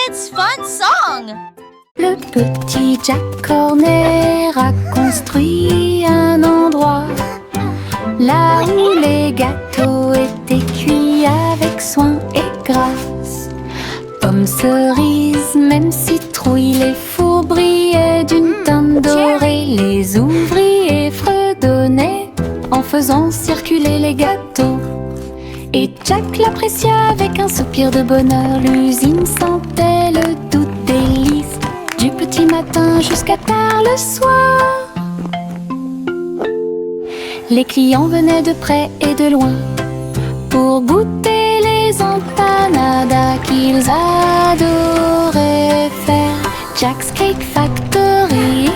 Kids Fun Song. Le petit Jack Horner a construit un endroit là où les gâteaux étaient cuits avec soin et grâce. Pommes, cerises, même citrouilles, les fours brillaient d'une teinte dorée. Les ouvriers fredonnaient en faisant circuler les gâteaux. Et Jack l'apprécia avec un soupir de bonheur. L'usine sentait le doux délice du petit matin jusqu'à tard le soir. Les clients venaient de près et de loin pour goûter les empanadas qu'ils adoraient faire. Jack's Cake Factory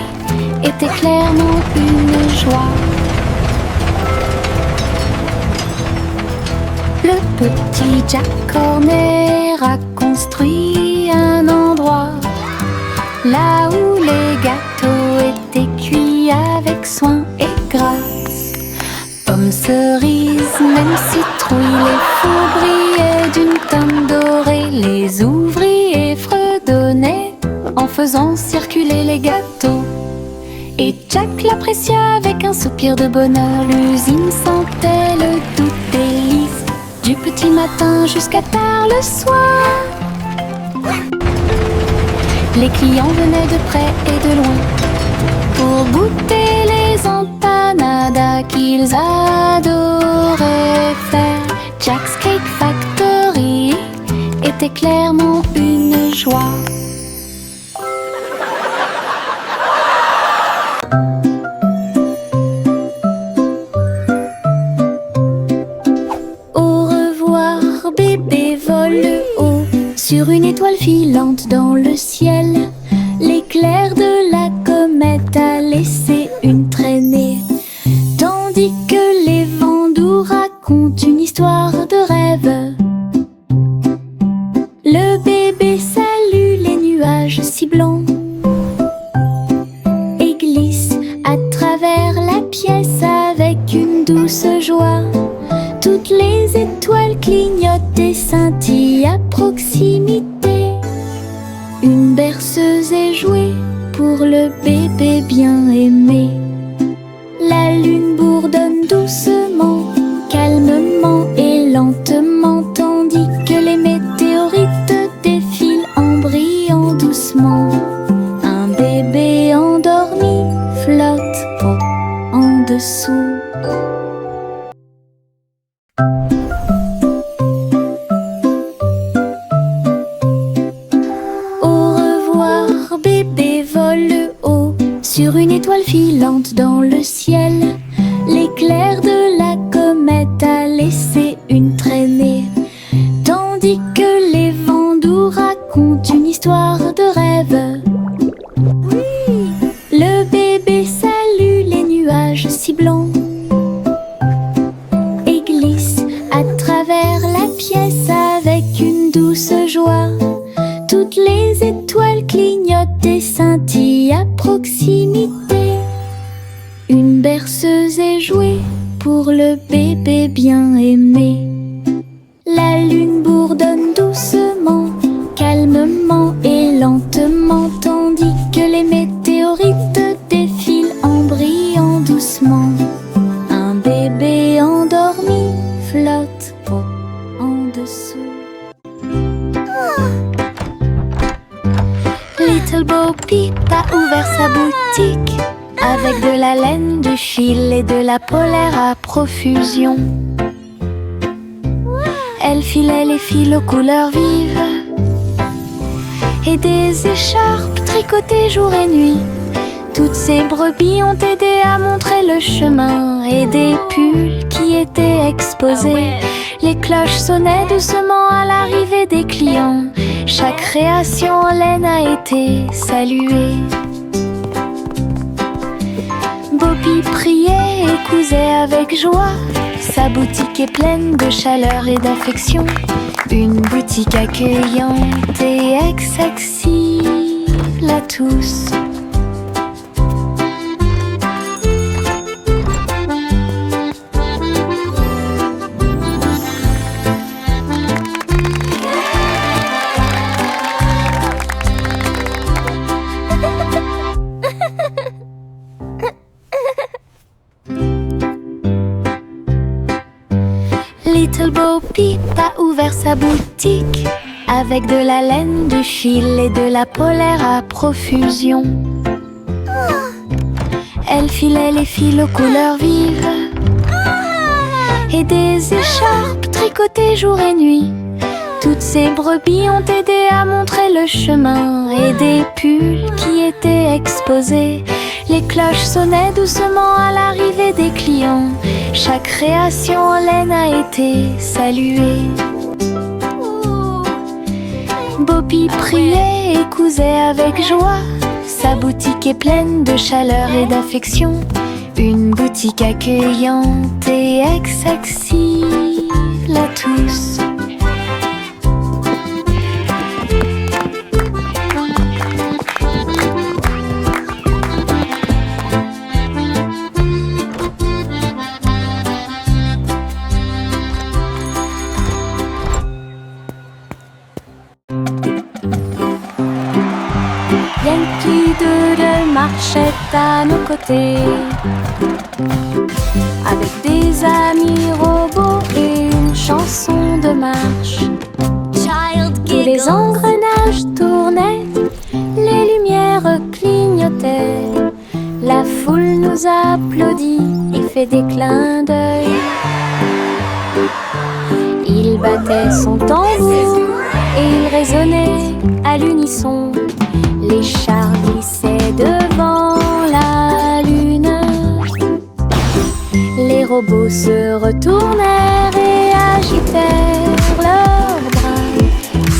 était clairement une joie. Le petit Jack Horner a construit un endroit là où les gâteaux étaient cuits avec soin et grâce. Pommes, cerises, même citrouilles, les fours brillaient d'une teinte dorée. Les ouvriers fredonnaient en faisant circuler les gâteaux. Et Jack l'apprécia avec un soupir de bonheur. L'usine sentait le doux délice du petit matin jusqu'à tard le soir. Les clients venaient de près et de loin pour goûter les empanadas qu'ils adoraient faire. Jack's Cake Factory était clairement une joie. Sur une étoile filante dans le ciel, l'éclair de la comète a laissé une traînée. Tandis que les vents doux racontent une histoire de rêve, le bébé salue les nuages si blancs et glisse à travers la pièce avec une douce joie. Toutes les étoiles clignotent et scintillent à proximité. Une berceuse est jouée pour le bébé bien aimé. La lune bourdonne doucement, calmement et lentement, tandis que les météorites défilent en brillant doucement. Un bébé endormi flotte en dessous. Bébé vole haut sur une étoile filante dans le ciel. L'éclair de la comète a laissé une traînée. Tandis que les vents doux racontent une histoire de rêve. Le bébé salue les nuages si blancs et glisse à travers la pièce avec une douce joie. Toutes les étoiles clignotent et scintillent à proximité. Une berceuse est jouée pour le bébé bien aimé. La lune bourdonne doucement, calmement et lentement, tandis que les météorites défilent en brillant doucement. Un bébé endormi flotte en dessous. Little Bo Peep a ouvert sa boutique avec de la laine, du fil et de la polaire à profusion. Elle filait les fils aux couleurs vives et des écharpes tricotées jour et nuit. Toutes ces brebis ont aidé à montrer le chemin et des pulls qui étaient exposés. Les cloches sonnaient doucement à l'arrivée des clients. Chaque création en laine a été saluée. Bobby priait et cousait avec joie. Sa boutique est pleine de chaleur et d'affection. Une boutique accueillante et accessible à tous. Bo Peep a ouvert sa boutique avec de la laine, du fil et de la polaire à profusion. Elle filait les fils aux couleurs vives et des écharpes tricotées jour et nuit. Toutes ces brebis ont aidé à montrer le chemin et des pulls qui étaient exposés. Les cloches sonnaient doucement à l'arrivée des clients. Chaque création en laine a été saluée. Bo Peep priait et cousait avec joie. Sa boutique est pleine de chaleur et d'affection. Une boutique accueillante et accessible à tous. Yankee Doodle marchait à nos côtés avec des amis robots et une chanson de marche. Tous les engrenages tournaient, les lumières clignotaient. La foule nous applaudit et fait des clins d'œil. Il battait son tambour et il résonnait à l'unisson. Les chars glissaient devant la lune. Les robots se retournèrent et agitèrent leurs bras.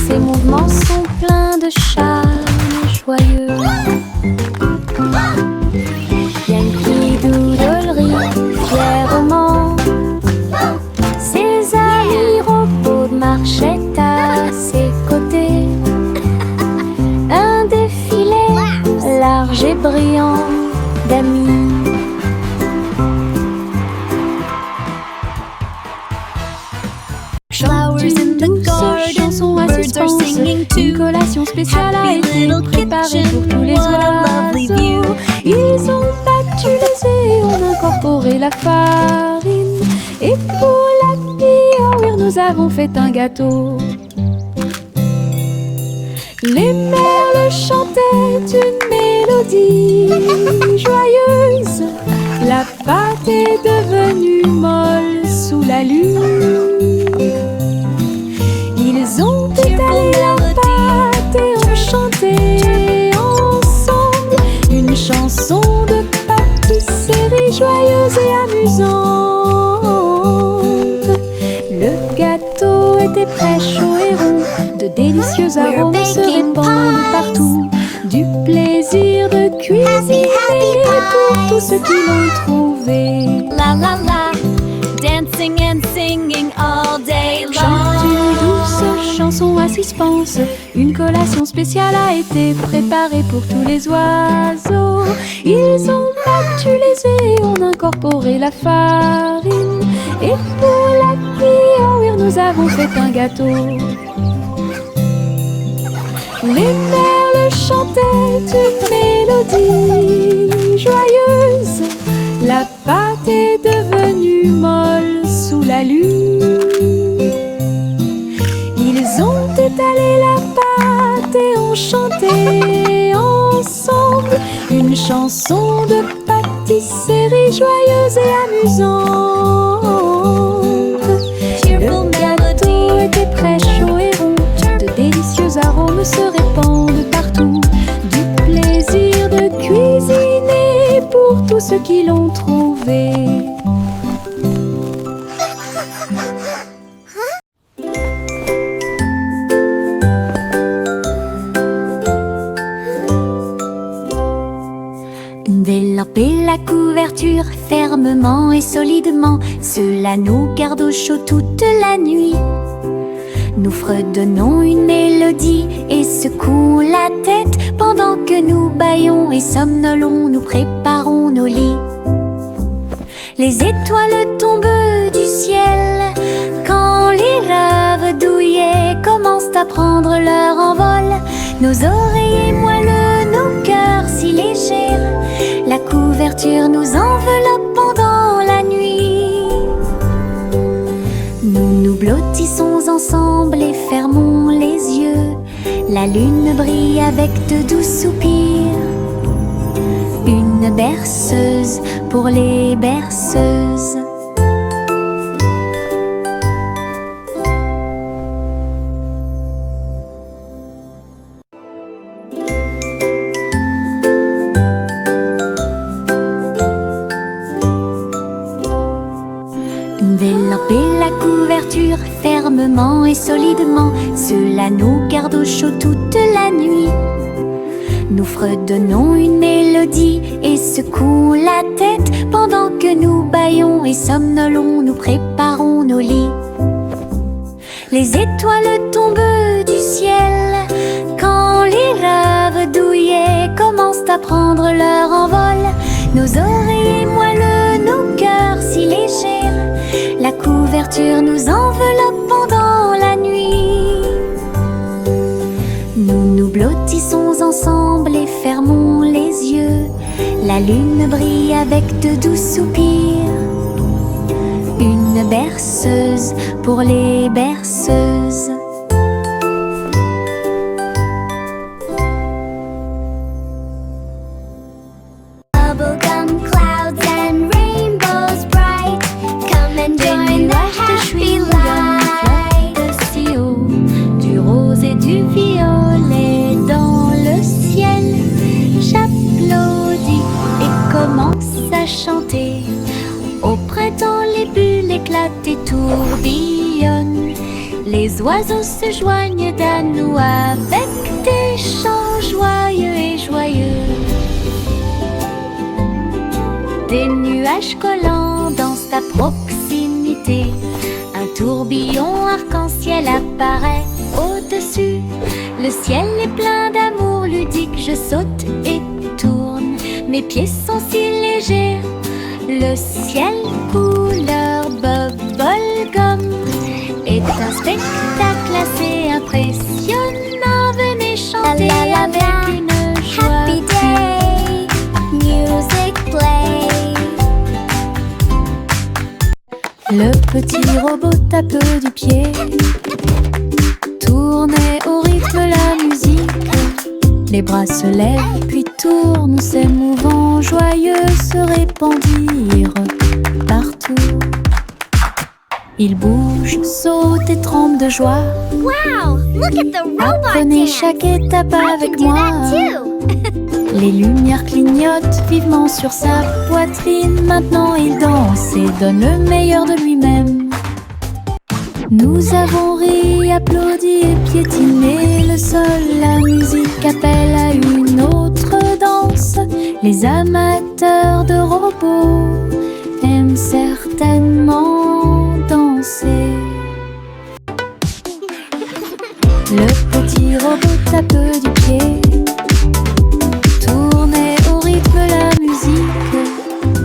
Ces mouvements sont pleins de charme joyeux. Yankee Doodle rit fièrement. Ses amis robots marchaient à ses côtés. Un défilé large et brillant d'amis. Flowers in the garden, birds are singing too. Une collation spéciale a Happy été little préparée pour tous les kitchen, what a lovely view. oiseaux. Ils ont battu les œufs et ont incorporé la farine. Et pour la Pioneer, nous avons fait un gâteau. Les merles chantaient une mélodie joyeuse. La pâte est devenue molle sous la lune. Ils ont étalé la pâte et ont chanté ensemble une chanson de pâtisserie joyeuse et amusante. Le gâteau était prêt, chaud et rond. De délicieux arômes se répandent partout. Du plaisir de cuisiner pour tous ceux qui l'ont trouvé. La la la, dancing and singing all day Chante une long. douce chanson à suspense. Une collation spéciale a été préparée pour tous les oiseaux. Ils ont battu les œufs et ont incorporé la farine. Et pour la Pioneer, nous avons fait un gâteau. Les merles chantaient une mélodie joyeuse. La pâte est devenue molle sous la lune. Ils ont étalé la pâte et ont chanté ensemble une chanson de pâtisserie joyeuse et amusante. Le gâteau était prêt, chaud et rond. De délicieux arômes se répandent partout. Du plaisir de cuisiner pour tous ceux qui l'ont trouvé. Délamper la couverture fermement et solidement, cela nous garde au chaud toute la nuit. Nous fredonnons une mélodie et secouons la tête pendant que nous bâillons et somnolons, nous préparons nos lits. Les étoiles tombent du ciel quand les rêves douillets commencent à prendre leur envol. Nos oreillers moelleux, nos cœurs si légers, la couverture nous enveloppe pendant la nuit. Nous nous blottons ensemble et fermons les yeux. La lune brille avec de doux soupirs. Une berceuse pour les berceuses. Délampez la couverture fermement et solidement. Cela nous garde au chaud toute la nuit. Nous fredonnons une mélodie et secouons la tête pendant que nous bâillons et somnolons, nous préparons nos lits. Les étoiles tombent du ciel quand les rêves douillets commencent à prendre leur envol. Nos oreilles moelleux, nos cœurs si légers. La couverture nous enveloppe pendant la nuit. Nous nous blottissons ensemble et fermons les yeux. La lune brille avec de doux soupirs. Une berceuse pour les berceuses. Bubblegum clouds and rainbows bright. Come and join the happy light. Si haut, du rose et du violet dans le ciel. J'applaudis et commence à chanter. Au printemps, les bulles éclatent et tourbillonnent. Les oiseaux se joignent à nous avec des chants joyeux et joyeux. Des nuages collants dansent à proximité. Un tourbillon arc-en-ciel apparaît au-dessus. Le ciel est plein d'amour ludique. Je saute et tourne. Mes pieds sont si légers. Le ciel couleur bubblegum est un spectacle assez impressionnant. Venez chanter avec une joie. Happy day, music play. Le petit robot tape du pied, tournez au rythme la musique. Les bras se lèvent puis tournent, s'émouvant, joyeux se répandirent partout. Ils bougent, sautent et tremblent de joie. Wow, look at the robot Apprenez dance. chaque étape I avec can do moi. that too. Les lumières clignotent vivement sur sa poitrine. Maintenant il danse et donne le meilleur de lui-même. Nous avons ri, applaudi et piétiné le sol. La musique appelle à une autre danse. Les amateurs de robots aiment certainement danser. Le petit robot tape du pied, tournez au rythme la musique.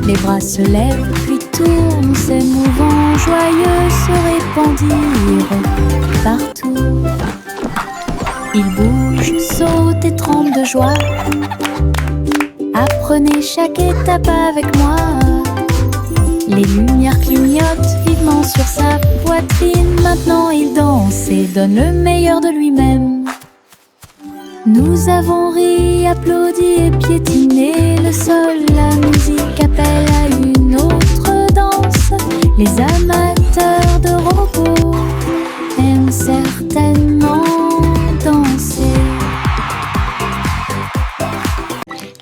Les bras se lèvent puis tournent, s'émouvant, joyeux se répandirent partout. Ils bougent, sautent et tremblent de joie. Apprenez chaque étape avec moi. Les lumières clignotent vivement sur sa poitrine. Maintenant il danse et donne le meilleur de lui-même. Nous avons ri, applaudi et piétiné le sol. La musique appelle à une autre danse. Les amateurs de robots aiment certainement danser.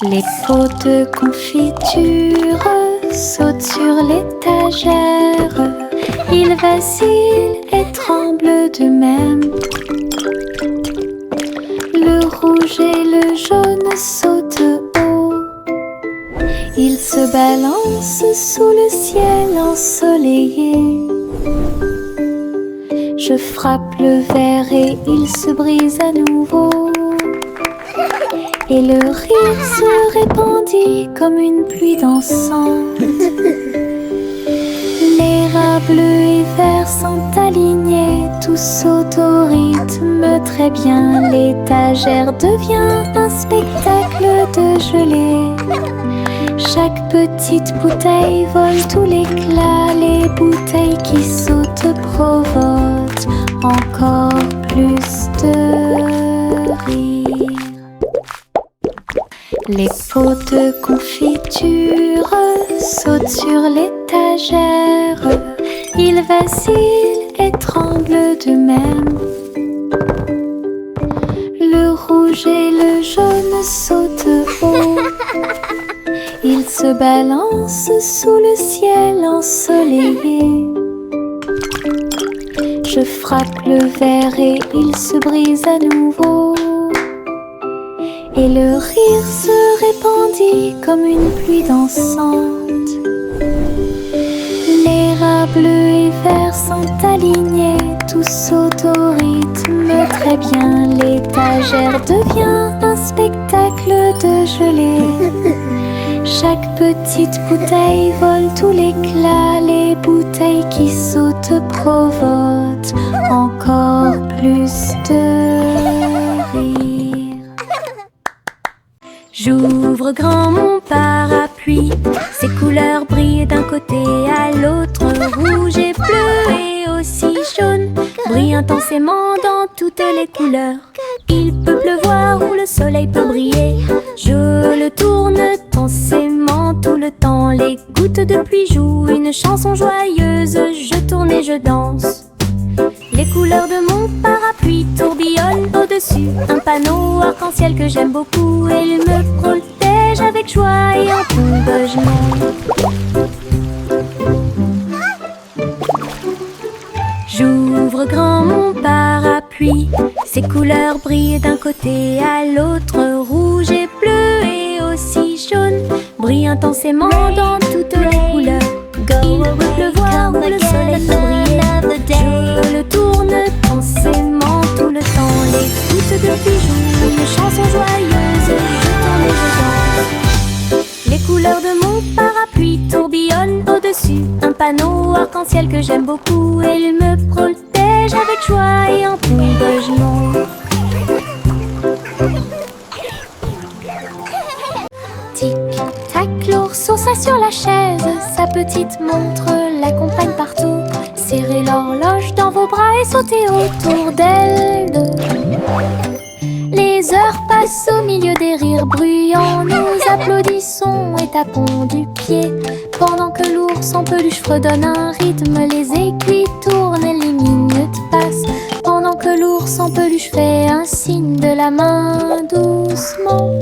Les pots de confiture sautent sur l'étagère. Ils vacillent et tremblent d'eux-mêmes. Le rouge et le jaune sautent haut. Ils se balancent sous le ciel ensoleillé. Je frappe le verre et il se brise à nouveau. Et le rire se répandit comme une pluie dansante. Les rats bleus et verts sont alignés, tous sautent au rythme très bien. L'étagère devient un spectacle de gelée. Chaque petite bouteille vole tout l'éclat. Les bouteilles qui sautent provoquent encore plus de rire. Les pots de confiture sautent sur l'étagère. Ils vacillent et tremblent d'eux-mêmes. Le rouge et le jaune sautent haut. Ils se balancent sous le ciel ensoleillé. Je frappe le verre et il se brise à nouveau. Et le rire se répandit comme une pluie dansante. Les rats bleus et verts sont alignés, tous sautent au rythme très bien. L'étagère devient un spectacle de gelée. Chaque petite bouteille vole tout l'éclat. Les bouteilles qui sautent provoquent encore plus de rire. J'ouvre grand mon parapluie. Ses couleurs brillent d'un côté à l'autre. Rouge et bleu et aussi jaune brillent intensément dans toutes les couleurs. Il peut pleuvoir ou le soleil peut briller. Je le tourne intensément tout le temps. Les gouttes de pluie jouent une chanson joyeuse. Je tourne et je danse. Les couleurs de mon parapluie tourbillonnent au-dessus. Un panneau arc-en-ciel que j'aime beaucoup. Et il me protège avec joie et encouragement. J'ouvre grand mon parapluie. Ses couleurs brillent d'un côté à l'autre. Rouge et bleu et aussi jaune brillent intensément dans toutes les couleurs. Il peut pleuvoir ou le soleil peut briller. Je le tourne intensément tout le temps. Les gouttes de pluie jouent une chanson joyeuse. Je tourne et je danse. Les couleurs de mon parapluie tourbillonnent au-dessus. Un panneau arc-en-ciel que j'aime beaucoup. Et il me protège avec joie et encouragement. Tic-tac, l'ours s'assoit sur la chaise. Sa petite montre l'accompagne partout. Serrez l'horloge dans vos bras et sautez autour d'elle deux. Les heures passent au milieu des rires bruyants. Nous applaudissons et tapons du pied. Pendant que l'ours en peluche fredonne un rythme, les aiguilles tournent et les minutes passent. Pendant que l'ours en peluche fait un signe de la main doucement.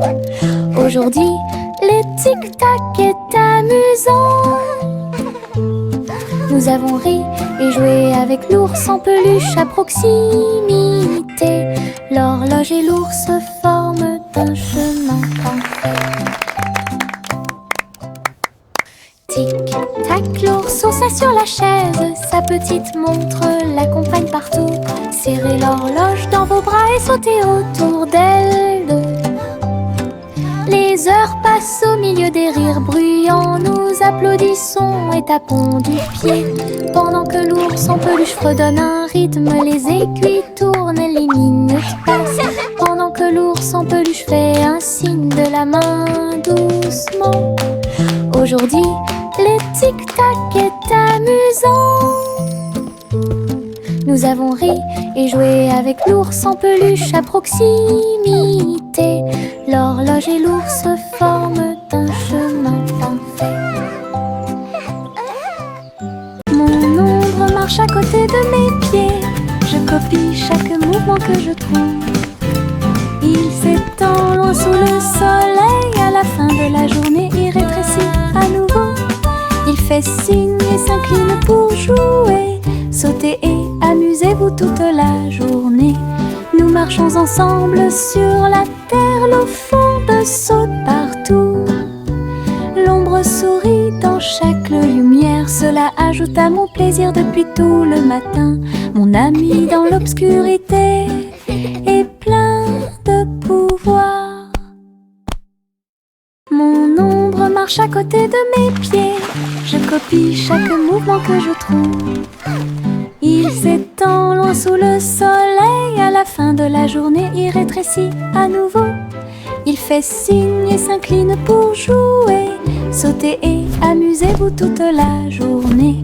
Aujourd'hui, le tic-tac est amusant. Nous avons ri et joué avec l'ours en peluche à proximité. L'horloge et l'ours forment un chemin parfait. Tic-tac, l'ours s'assoit sur la chaise. Sa petite montre l'accompagne partout. Serrez l'horloge dans vos bras et sautez autour d'elle deux. Les heures passent au milieu des rires bruyants. Nous applaudissons et tapons du pied. Pendant que l'ours en peluche fredonne un rythme, les aiguilles tournent et les minutes passent. Pendant que l'ours en peluche fait un signe de la main doucement. Aujourd'hui, le tic-tac est amusant. Nous avons ri et joué avec l'ours en peluche à proximité. L'horloge et l'ours forment un chemin parfait. Mon ombre marche à côté de mes pieds. Je copie chaque mouvement que je trouve. Il s'étend loin sous le soleil. À la fin de la journée, il rétrécit à nouveau. Il fait signe et s'incline pour jouer. Sautez et amusez-vous toute la journée. Nous marchons ensemble sur la terre. L'eau fonde saute partout. L'ombre sourit dans chaque lumière. Cela ajoute à mon plaisir depuis tout le matin. Mon ami dans l'obscurité est plein de pouvoir. Mon ombre marche à côté de mes pieds. Je copie chaque mouvement que je trouve. Il s'étend loin sous le soleil. À la fin de la journée, il rétrécit à nouveau. Il fait signe et s'incline pour jouer. Sautez et amusez-vous toute la journée.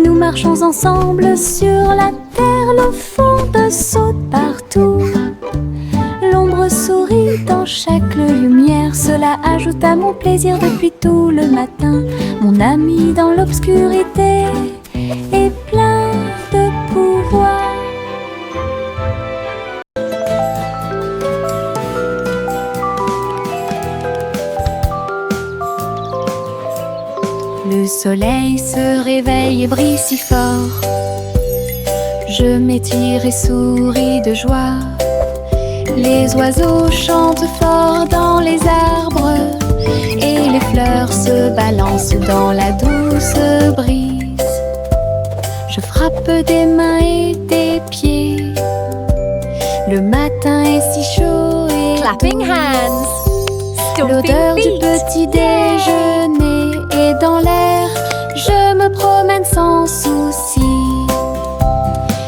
Nous marchons ensemble sur la terre, l'eau fonde saute partout. L'ombre sourit dans chaque lumière, cela ajoute à mon plaisir depuis tout le matin. Mon ami dans l'obscurité est plein de pouvoir. Le soleil se réveille et brille si fort. Je m'étire et souris de joie. Les oiseaux chantent fort dans les arbres et les fleurs se balancent dans la douce brise. Je frappe des mains et des pieds. Le matin est si chaud et Clapping hands. l'odeur Stomping du feet. petit déjeuner est dans l'air. Je me promène sans souci.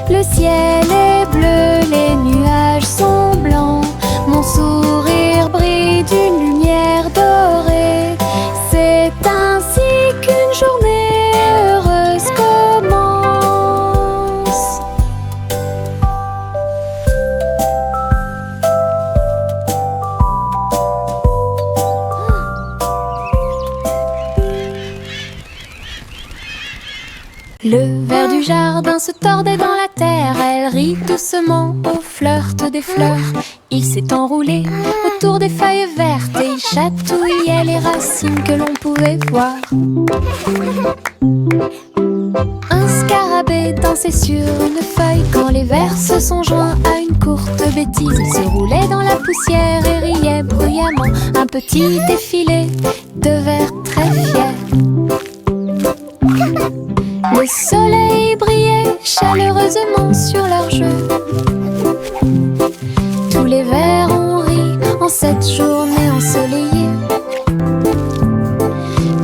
Le ciel est bleu, les nuages sont blancs. Mon sourire brille d'une lumière dorée. C'est ainsi qu'une journée heureuse commence. Le ver du jardin se tordait dans la terre. Elle rit doucement au flirt des fleurs. Il s'est enroulé autour des feuilles vertes et il chatouillait les racines que l'on pouvait voir. Un scarabée dansait sur une feuille quand les vers se sont joints à une courte bêtise. Il se roulait dans la poussière et riait bruyamment. Un petit défilé de vers très fiers. Le soleil brillait chaleureusement sur leur jeu. Tous les vers ont ri en cette journée ensoleillée.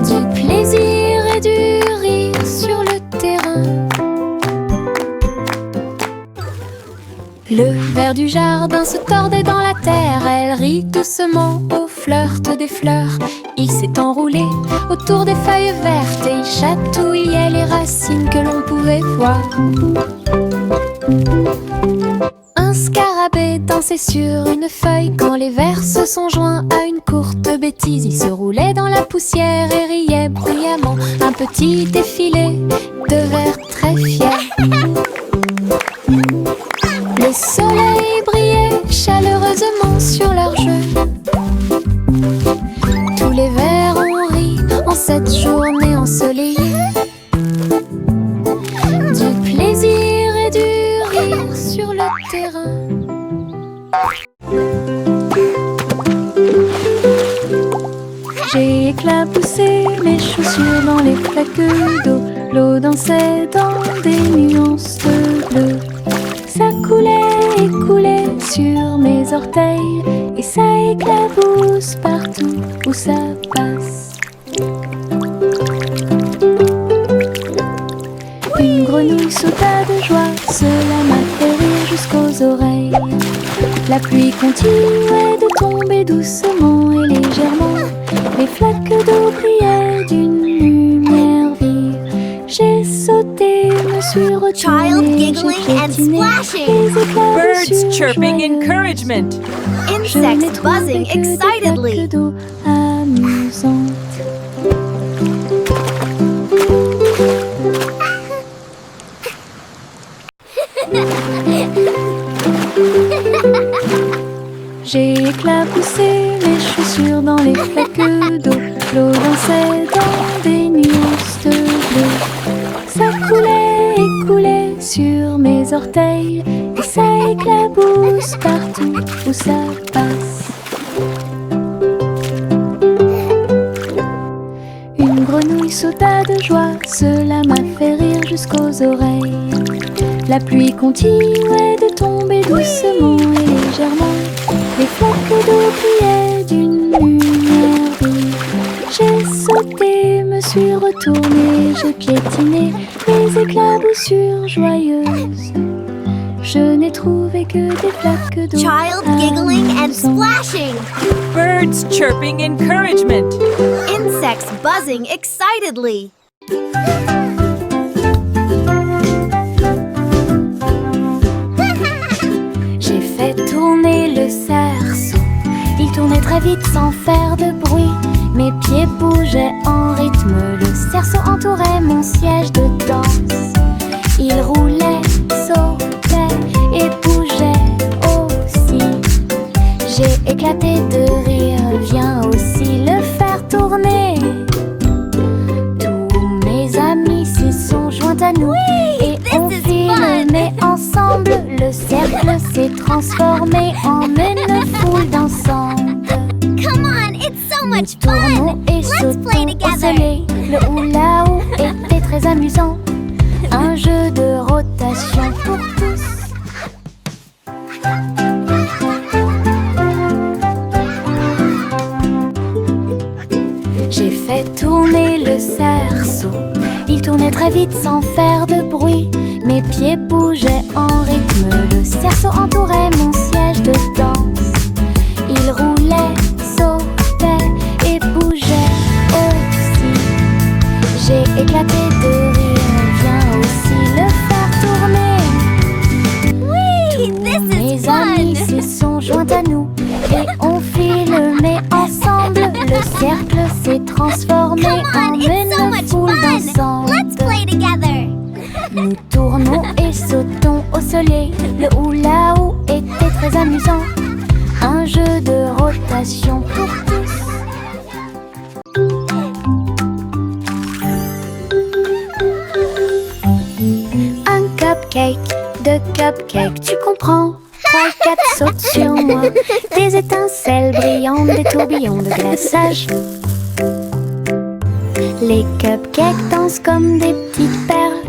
Du plaisir et du rire sur le terrain. Le ver du jardin se tordait dans la terre. Elle rit doucement au flirt des fleurs. Il s'est enroulé autour des feuilles vertes et il chatouillait les racines que l'on pouvait voir. Un scarabée dansait sur une feuille quand les vers se sont joints à une courte bêtise. Il se roulait dans la poussière et riait bruyamment. Un petit défilé de vers très fiers. Le soleil brillait chaleureusement sur leur jeu. Tous les vers ont ri en cette journée ensoleillée. Du plaisir et du rire sur le terrain. J'ai éclaboussé mes chaussures dans les flaques d'eau. L'eau dansait dans des nuances de bleu. Ça coulait et coulait sur mes orteils et ça éclabousse partout où ça passe. Une grenouille sauta de joie, cela m'a fait rire jusqu'aux oreilles. La pluie continuait de tomber doucement et légèrement. Les flaques d'eau brillaient d'une lumière vive. J'ai sauté, me suis retournée, Child giggling j'ai and piétiné splashing. les éclaboussures Birds chirping joyeuses. encouragement. Je n'ai Insects trouvé buzzing que des excitedly. flaques d'eau amusantes. J'ai éclaboussé mes chaussures dans les flaques d'eau. L'eau dansait dans des nuances de bleu. Ça coulait et coulait sur mes orteils et ça éclabousse partout où ça passe. Une grenouille sauta de joie, cela m'a fait rire jusqu'aux oreilles. La pluie continuait de tomber doucement et légèrement. Les flaques d'eau brillaient d'une lumière vive. J'ai sauté, me suis retournée, j'ai piétiné les éclaboussures joyeuses. je n'ai trouvé que des flaques d'eau. Child giggling and splashing. Birds chirping encouragement. Insects buzzing excitedly. J'ai fait tourner le cerceau. Il tournait très vite sans faire de bruit. Mes pieds bougeaient en rythme. Le cerceau entourait mon siège de danse. Il roulait, sautait et bougeait aussi. J'ai éclaté de rire. Viens aussi le faire tourner. Tous mes amis s'y sont joints à nous. Et on filmait ensemble. Le cercle s'est transformé en une foule dansante. Come on, it's so Nous much tournons fun. et Let's play sautons au together. soleil. Le hula-hoop était très amusant. Un jeu de rotation pour tous. J'ai fait tourner le cerceau. Il tournait très vite sans faire de bruit. Mes pieds bougeaient en rythme. Le cerceau entourait mon siège de danse. Il roulait, sautait et bougeait aussi. J'ai éclaté de rire. Viens aussi le faire tourner. Whee! This is Mes amis fun. s'y sont joints à nous. Et on filmait ensemble. Le cercle s'est transformé Come en on, it's so une much foule fun. Let's dansante. play together. Nous tournons et sautons au soleil. Le hula-hoop était très amusant. Un jeu de rotation pour tous. Un cupcake, deux cupcakes, tu comprends? 3, 4 sautent sur moi. Des étincelles brillantes, des tourbillons de glaçage. Les cupcakes dansent comme des petites perles.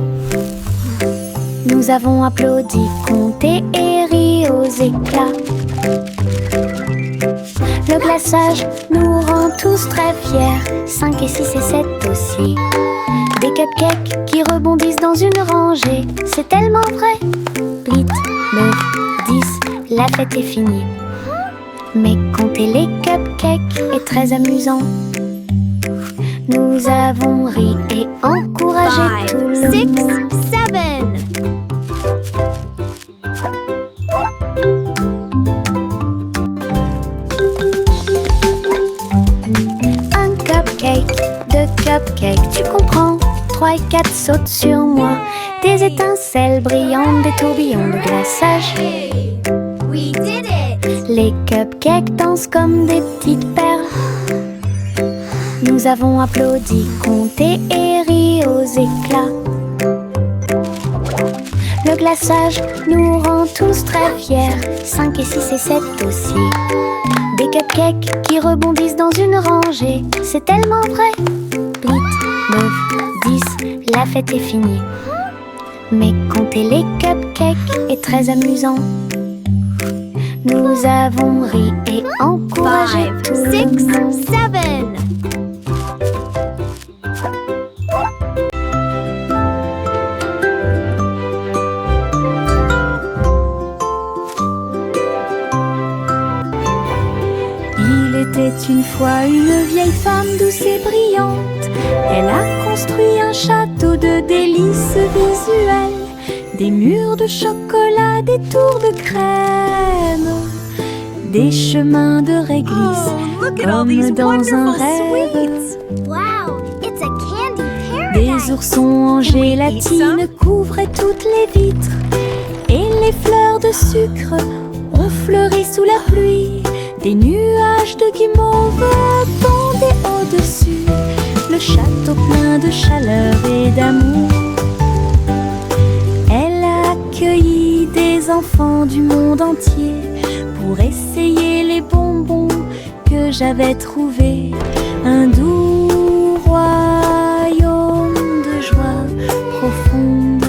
Nous avons applaudi, compté et ri aux éclats. Le glaçage nous rend tous très fiers. 5 et 6 et 7 aussi. Des cupcakes qui rebondissent dans une rangée. C'est tellement vrai. 8, 9, 10, la fête est finie. Mais compter les cupcakes est très amusant. Nous avons ri et encouragé tout 5, le 6, monde. 7. Un cupcake, deux cupcakes, tu comprends? 3 et 4 sautent sur moi. Des étincelles brillantes, des tourbillons de glaçage. Hey, we did it. Les cupcakes dansent comme des petites perles. Nous avons applaudi, compté et ri aux éclats. Le glaçage nous rend tous très fiers. 5 et 6 et 7 aussi. Des cupcakes qui rebondissent dans une rangée. C'est tellement vrai. 8, 9, 10, la fête est finie. Mais compter les cupcakes est très amusant. Nous avons ri et encouragé 5, tout le 6, monde. 7. Il était une fois une vieille femme douce et brillante. Elle a construit un château de délices visuelles. Des murs de chocolat, des tours de crème, des chemins de réglisse, comme dans un rêve. Wow, it's a candy Des paradise. oursons en gélatine couvraient toutes les vitres. Et les fleurs de sucre ont fleuri sous la pluie. Des nuages de guimauve pendaient au-dessus. Le château plein de chaleur et d'amour. Elle a accueilli des enfants du monde entier pour essayer les bonbons que j'avais trouvés. Un doux royaume de joie profonde.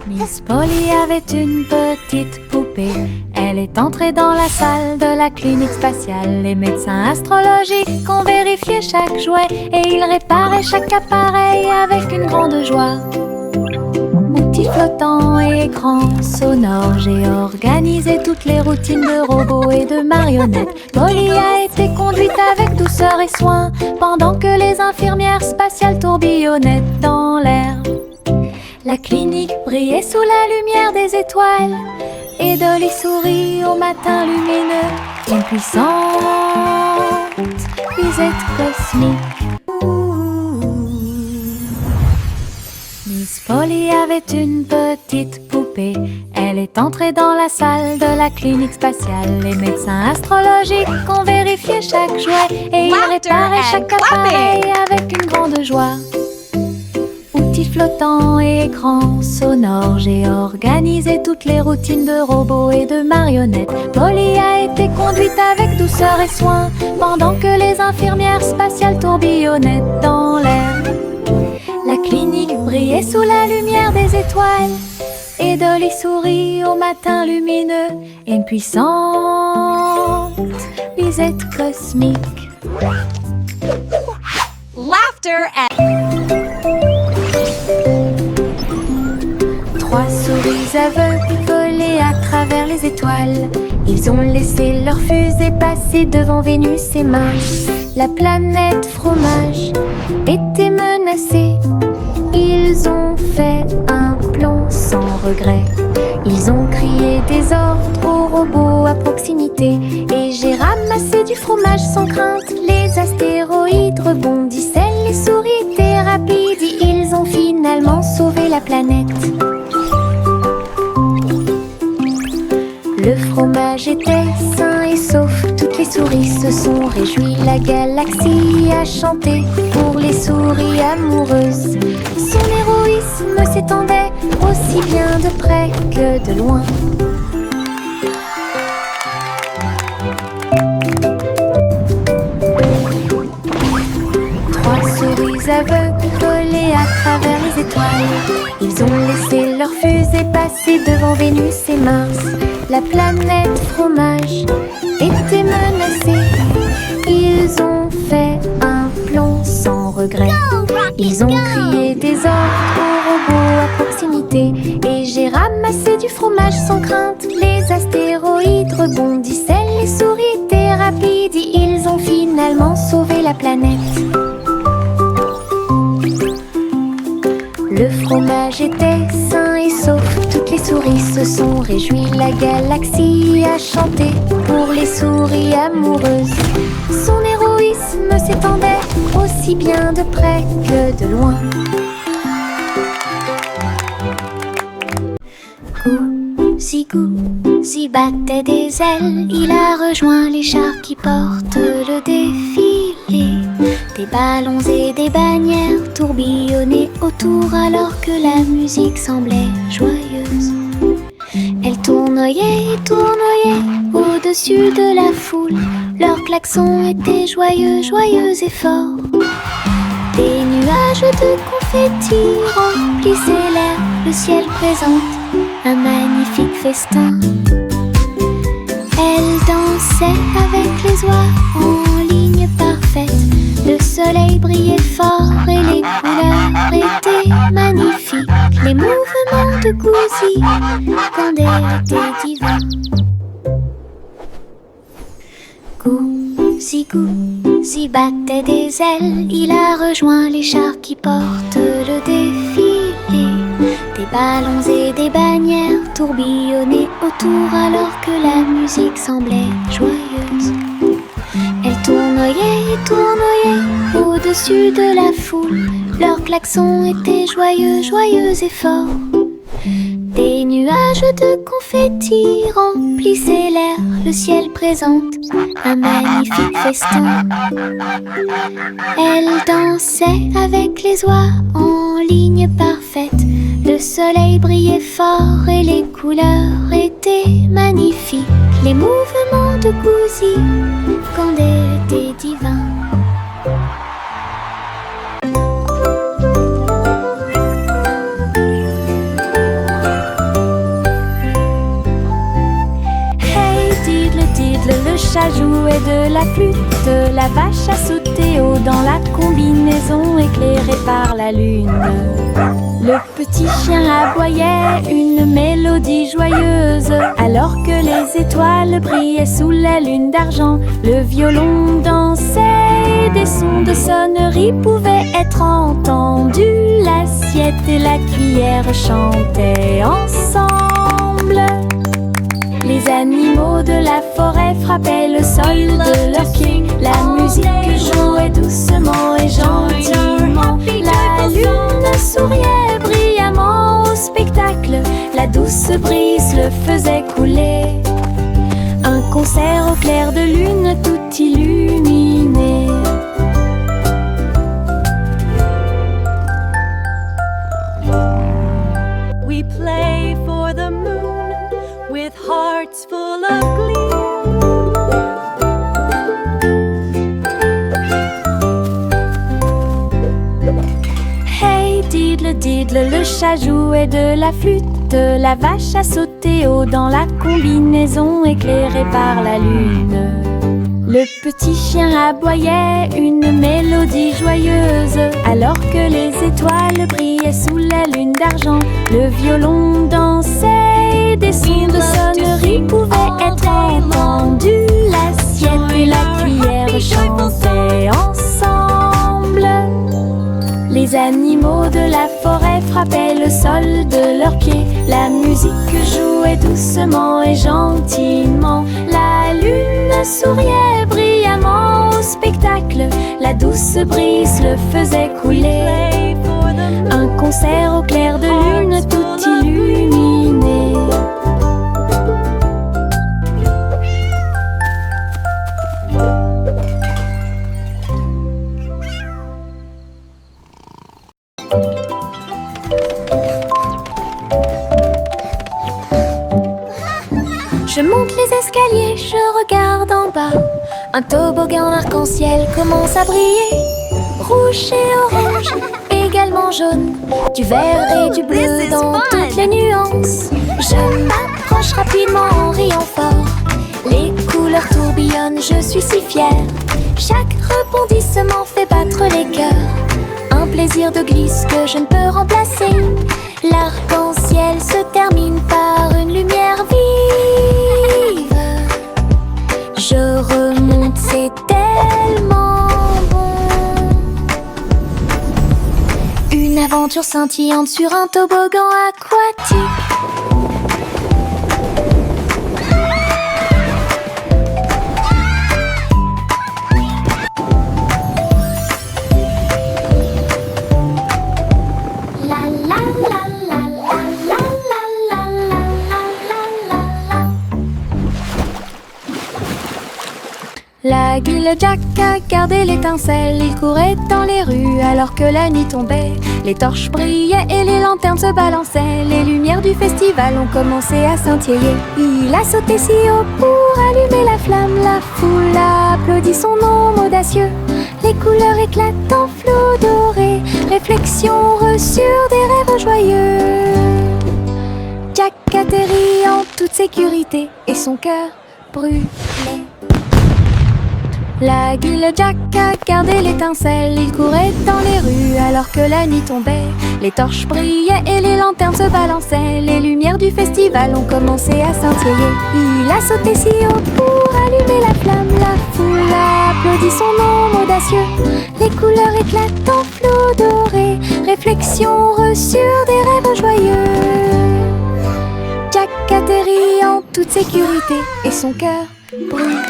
Miss Polly avait une petite poupée. Elle est entrée dans la salle de la clinique spatiale. Les médecins astrologiques ont vérifié chaque jouet et ils réparaient chaque appareil avec une grande joie. Outils flottants et écrans sonores, j'ai organisé toutes les routines de robots et de marionnettes. Polly a été conduite avec douceur et soin pendant que les infirmières spatiales tourbillonnaient dans l'air. La clinique brillait sous la lumière des étoiles et Dolly sourit au matin lumineux. Une puissante visite cosmique. Miss Polly avait une petite poupée. Elle est entrée dans la salle de la clinique spatiale. Les médecins astrologiques ont vérifié chaque jouet et ils réparaient chaque appareil avec une grande joie. Outils flottants et écrans sonores, j'ai organisé toutes les routines de robots et de marionnettes. Polly a été conduite avec douceur et soin pendant que les infirmières spatiales tourbillonnaient dans l'air. La clinique brillait sous la lumière des étoiles et Dolly sourit au matin lumineux. Une puissante visite cosmique. Laughter and 3 souris aveugles volaient à travers les étoiles. Ils ont laissé leur fusée passer devant Vénus et Mars. La planète fromage était menacée. Ils ont fait un plan sans regret. Ils ont crié des ordres aux robots à proximité. Et j'ai ramassé du fromage sans crainte. Les astéroïdes rebondissaient, les souris étaient rapides. Et ils ont finalement sauvé la planète. Le fromage était sain et sauf. Toutes les souris se sont réjouies. La galaxie a chanté pour les souris amoureuses. Son héroïsme s'étendait aussi bien de près que de loin. Trois souris aveugles volaient à travers les étoiles. Ils ont laissé leur fusée passer devant Vénus et Mars. La planète fromage était menacée. Ils ont fait un plan sans regret. Ils ont crié des ordres aux robots à proximité. Et j'ai ramassé du fromage sans crainte. Les astéroïdes rebondissaient, les souris étaient rapides. Et ils ont finalement sauvé la planète. Le fromage était sain et sauf. Toutes les souris se sont réjouies. La galaxie a chanté pour les souris amoureuses. Son héroïsme s'étendait aussi bien de près que de loin. Gousi battait des ailes. Il a rejoint les chars qui portent le défilé. Des ballons et des bannières tourbillonnaient autour alors que la musique semblait joyeuse. Elle tournoyait et tournoyait au-dessus de la foule. Leurs klaxons étaient joyeux, joyeux et forts. Des nuages de confettis remplissaient l'air. Le ciel présente un magnifique festin. Elle dansait avec les oies en ligne parfaite. Le soleil brillait fort et les couleurs étaient magnifiques. Les mouvements de Gousi quand elle était divin. Gousi battait des ailes. Il a rejoint les chars qui portent le défilé. Des ballons et des bannières tourbillonnaient autour alors que la musique semblait joyeuse. Elle tournoyait et tournoyait au-dessus de la foule. Leurs klaxons étaient joyeux, joyeux et forts. Des nuages de confettis remplissaient l'air. Le ciel présente un magnifique festin. Elle dansait avec les oies en ligne parfaite. Le soleil brillait fort et les couleurs étaient magnifiques. Les mouvements de Gousi quand elle était divin. chat jouait de la flûte, la vache a sauté haut dans la combinaison éclairée par la lune. Le petit chien aboyait une mélodie joyeuse, alors que les étoiles brillaient sous la lune d'argent. Le violon dansait, des sons de sonnerie pouvaient être entendus. L'assiette et la cuillère chantaient ensemble. Les animaux de la forêt frappaient le sol de leurs pieds. La musique jouait doucement et gentiment. La lune souriait brillamment au spectacle. La douce brise le faisait couler. Un concert au clair de lune tout illuminé. We play for the moon with hearts full of glee. Hey diddle diddle, le chat jouait de la flûte. La vache a sauté haut dans la combinaison éclairée par la lune. Le petit chien aboyait une mélodie joyeuse, alors que les étoiles brillaient sous la lune d'argent. Le violon dansait, des sons de sonnerie pouvaient être entendus. L'assiette et la cuillère chantaient ensemble. Les animaux de la forêt frappaient le sol de leurs pieds. La musique jouait doucement et gentiment. La lune souriait brillamment au spectacle. La douce brise le faisait couler. Un concert au clair de lune tout illuminé. Je monte les escaliers, je regarde en bas. Un toboggan arc-en-ciel commence à briller. Rouge et orange, également jaune. Du vert et du bleu dans toutes les nuances. Je m'approche rapidement en riant fort. Les couleurs tourbillonnent, je suis si fière. Chaque rebondissement fait battre les cœurs. Un plaisir de glisse que je ne peux remplacer. L'arc-en-ciel se termine par une lumière vive. Je remonte, c'est tellement bon. Une aventure scintillante sur un toboggan aquatique. L'aigle Jack a gardé l'étincelle. Il courait dans les rues alors que la nuit tombait. Les torches brillaient et les lanternes se balançaient. Les lumières du festival ont commencé à scintiller. Il a sauté si haut pour allumer la flamme. La foule a applaudi son nom audacieux. Les couleurs éclatent en flot doré. Réflexion reçue des rêves joyeux. Jack atterrit en toute sécurité et son cœur brûlait. L'aigle Jack a gardé l'étincelle. Il courait dans les rues alors que la nuit tombait. Les torches brillaient et les lanternes se balançaient. Les lumières du festival ont commencé à scintiller. Il a sauté si haut pour allumer la flamme. La foule a applaudi son nom audacieux. Les couleurs éclatent en flot doré. Réflexion reçue des rêves joyeux. Jack atterrit en toute sécurité et son cœur brûle.